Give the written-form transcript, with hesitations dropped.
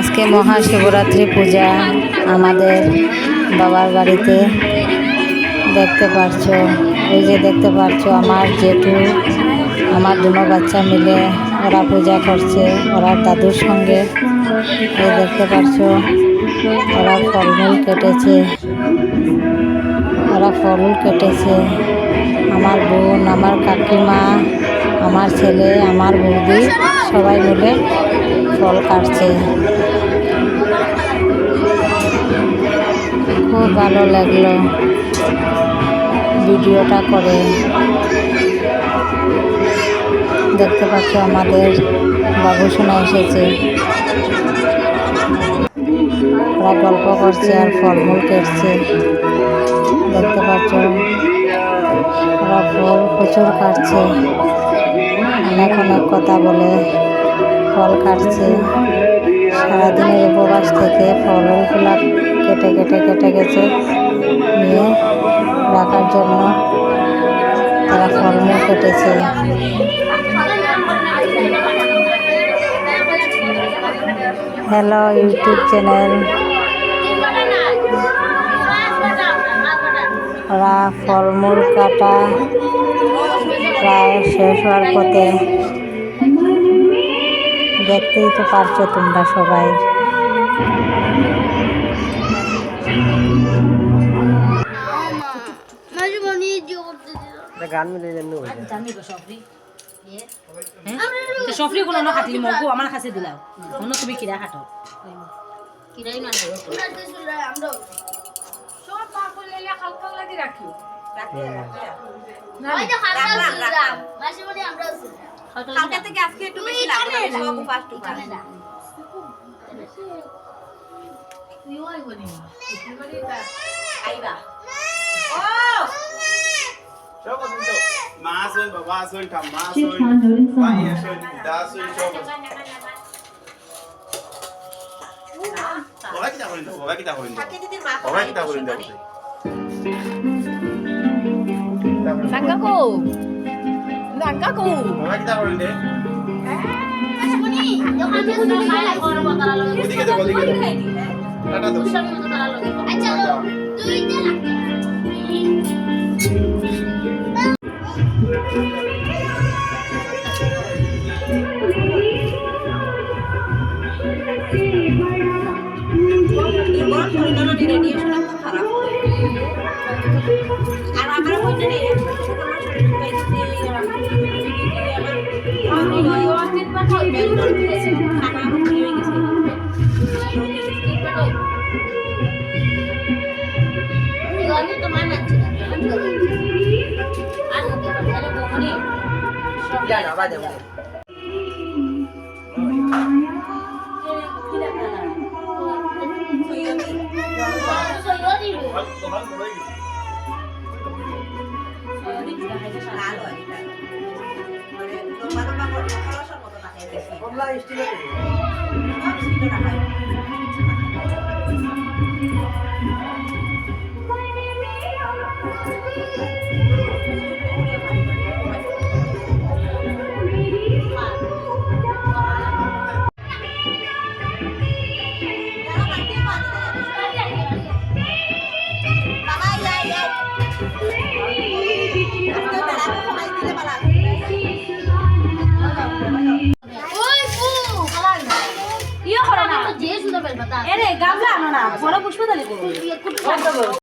আজকে মহাশিবরাত্রি পূজা আমাদের বাবার বাড়িতে দেখতে পারছো। ওই যে দেখতে পারছো আমার জেঠু আমার দুনো বাচ্চা মিলে ওরা পূজা করছে ওরা দাদুর সঙ্গে। এই দেখতে পারছো ওরা ফলমূল কেটেছে, আমার বোন, আমার কাকিমা, আমার ছেলে, আমার বৌদি সবাই মিলে ফল কাটছে। খুব ভালো লাগলো ভিডিওটা করে। দেখতে পাচ্ছ আমাদের বাবুসোনা এসেছে, ওরা গল্প করছে আর ফলমূল কেটছে। দেখতে পাচ্ছ ওরা ফল প্রচুর কাটছে, অনেক অনেক কথা বলে ফল কাটছে। সারাদিনের উপবাস থেকে ফলগুলা কেটে গেছে নিয়ে রাখার জন্য তারা ফলমূল কেটেছে। হ্যালো ইউটিউব চ্যানেল, ওরা ফলমূল কাটা প্রায় শেষ হওয়ার পথে। দেখতেই তো পারছো তোমরা সবাই। গান মিলে জন্য সফরি কোনো না খাটিলি মগু আমার কাছে দিলাও অন্য তুমি কিরা খাটো কিরাই মানে আমরা সব পাগল লেলে হালকা লাগি রাখিও না ওই তো হালকা সুরাম মাসি বলি আমরা সুরাম হালকা থেকে আজকে একটু বেশি লাগবে সব ফাস্ট ফাস্ট তুই ওই বলি তুই বলি তা আইবা ও সব বন্ধু মা আসুন বাবা আসুন ঠাম্মা আসুন ভাই আসুন দাদা আসুন সব ওরা কি করেন ওরা কি করেন ওরা কি করেন নাঙ্গাকো নাঙ্গাকো ওরা কি করেন রে শুনি যখন আমি খাই করব তারা লগে ওদিকে তো টাটা দাও আচ্ছা তুই দে এরে গামলা আনো না বড় পুষ্পদানি করো